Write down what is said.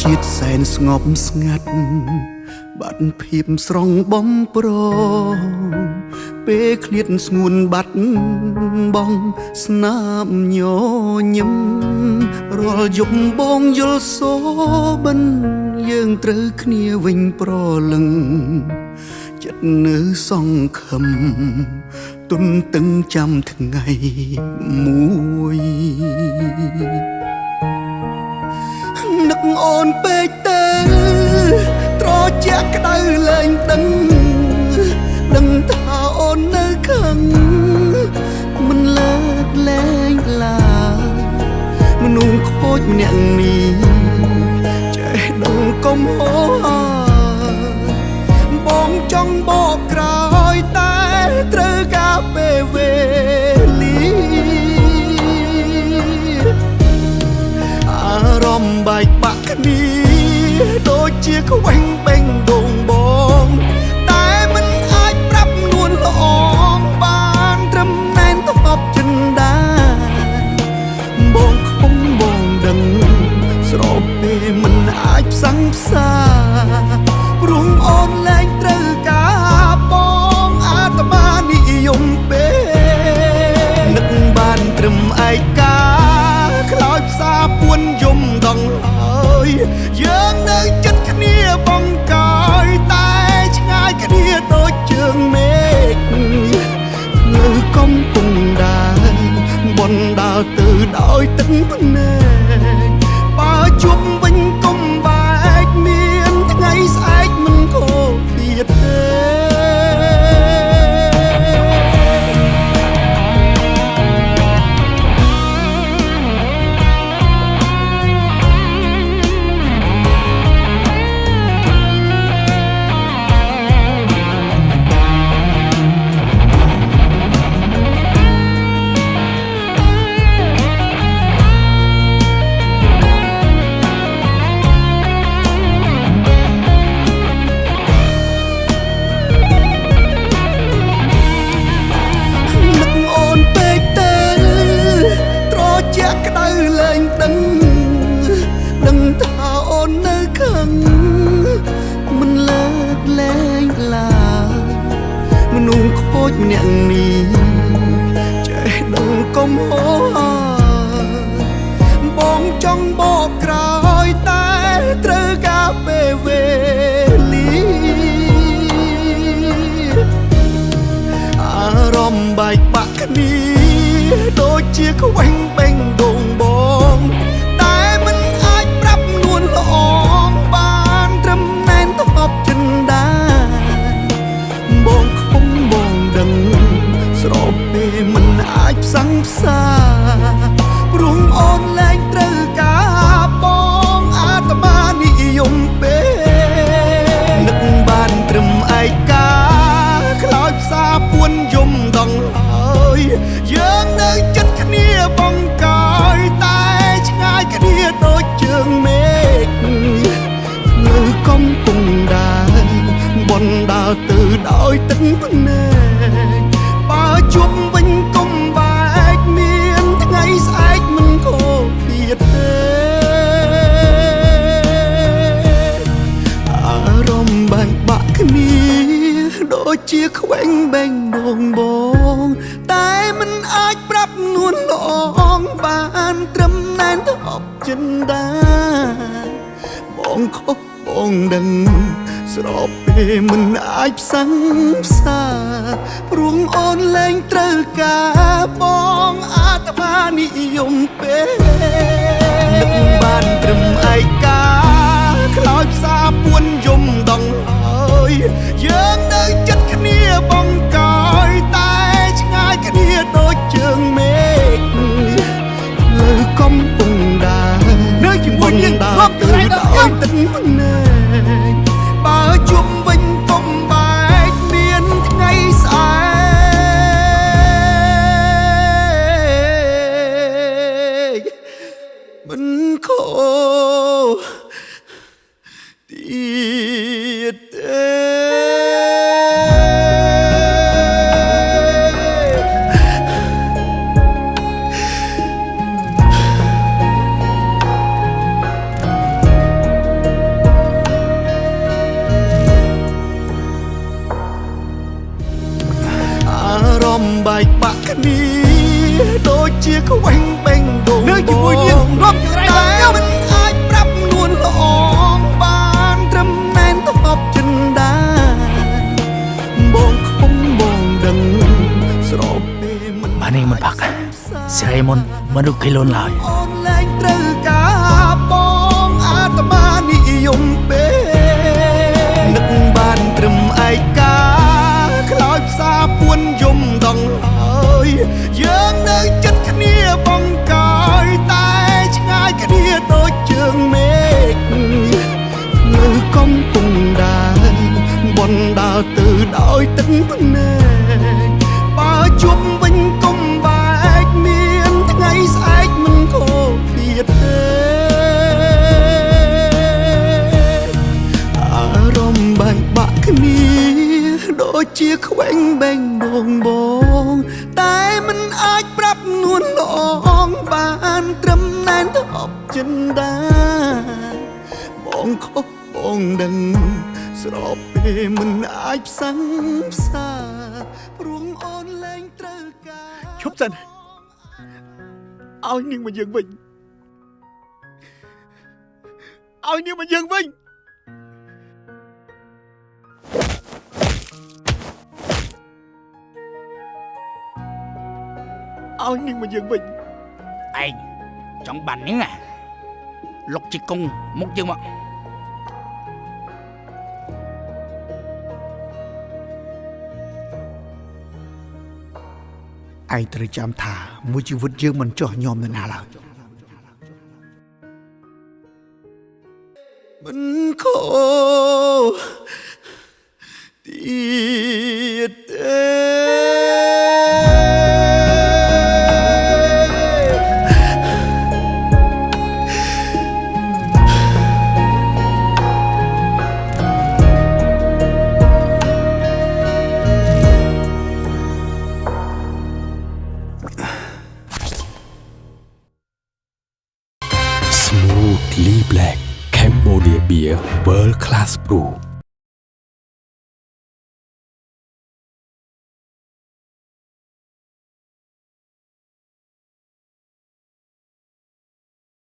ជាតិសែនស្ងប់ស្ងាត់បាត់ភាពស្រងបំប្រងពេលឃ្លាតស្ងួនបាត់បងស្នាមញញឹមរាល់យប់បងយល់សូបិនយើងត្រូវគ្នាវិញប្រលឹងចិត្តនៅសង្ឃឹមទុនតឹងចាំថ្ងៃមួយនឹកអូនពេកទៅត្រជាក់ក្តៅលែងដឹងថាអូននៅខឹងមិនលើកលែងឡើយមនុស្សខូចម្នាក់នេះចេះដឹងកុំហោបងចង់បកក្រោយតែត្រូវការពេលវេលាអារម្មណ៍បែកបាក់គ្នាដូចជាខ្វែងបេងដូងបងតែមិនអាចប្រាប់នួនល្អងបានត្រឹមណែនថប់ចិនដាបងខំបងដឹងស្របពេលមិនអាចផ្សងផ្សាព្រោះអូនលែងត្រូវការបងអាត្មានិយមពេលនឹកបានត្រឹមឯកាខ្លោចផ្សាពួនយំដងហើយយើងនៅចិត្តគ្នាបងកយតែឆ្ងាយគ្នាដូចជើងមេឃនៅកំពុងដើរបនដើរទៅដោយទឹកភ្នែកបើជួបវិញកុំបែកមានថ្ងៃស្អែកមិនខូចទៀតទេដឹងថាអូននៅខឹងមិនលើកលែងឡើយមនុស្សខូចម្នាក់នេះចេះដឹងកុំហោបងចង់បកក្រោយតែត្រូវការពេលវេលាអារម្មណ៍បែកបាក់គ្នាដូចជាខ្វែងបេងដូងបងតែមិនអាចប្រាប់នួនល្អងបានត្រឹមណែនថប់ចិនដាបងខំបងដឹងស្របពេលមិនអាចផ្សងផ្សាព្រោះអូនលែងត្រូវការបងអាត្មានិយមពេលនឹកបានត្រឹមឯកាខ្លោចផ្សាពួនយំដងហើយយើងនៅចិត្តគ្នាបងកយតែឆ្ងាយគ្នាដូចជើងមេឃនៅកំពុងដើរបនដើរទៅដោយទឹកភ្នែកបើជួបវិញកុំបែកមានថ្ងៃស្អែកមិនខូចទៀតទេអារម្មណ៍បែកបាក់គ្នាដូចជាខ្វែងបេងដូងបងតែមិនអាចប្រាប់នួនល្អងបានត្រឹមណែនថប់ចិនដាបងខុសបងដឹងស្របពេលមិនអាចផ្សងផ្សាព្រោះអូនលែងត្រូវការបងអាត្មានិយមពេលនឹកបានត្រឹមឯកាខ្លោចផ្សាពួនយំដងហើយយើងនៅចិត្តគ្នាបងកយតែឆ្ងាយគ្នាដូចជើងមេឃនៅកំពុងដើរនៅជាមួយនឹងដើរទៅដោយទឹកភ្នែកបើជួបវិញកុំបែកមានថ្ងៃស្អែកមិនខូចទៀតទេ មុនមិនរុកគេលូនឡើយ អូនលែងត្រូវការបងអាត្មានិយមពេកនឹកបានត្រឹមឯកាខ្លោចផ្សាពួនយំដងហើយយើងនៅចិត្តគ្នាបងកាយតែឆ្ងាយគ្នាដូចជើងមេឃនៅកំពុងដើរបនដើរទៅដោយទឹកភ្នែកបើជប់វិញកុំបែកមានថ្ងៃស្អែកមិនខូចទៀតទេអារម្មណ៍បែកបាក់គ្នាដូចជាខ្វែងបែងបងតែមិនអាចប្រាប់នួនល្អងបានត្រឹមណែនទៅអបចិនដាបងខុសបងដឹងស្របពេលមិនអាចផ្សាំងផ្សាព្រោះអូនលែងត្រូវការឈប់សិនឲ្យនាងមកយើងវិញឲ្យនាងមកយើងវិញឲ្យនាងមកយើងវិញឯងចង់បាននាងលុកជីកុងមុខយើងមកឯងត្រូវចាំថាមួយជីវិតយើងមិនចោះញោមនៅណាឡើយមិនខូទៀតទេ Smoothly Black Cambodia Beer World Class Brew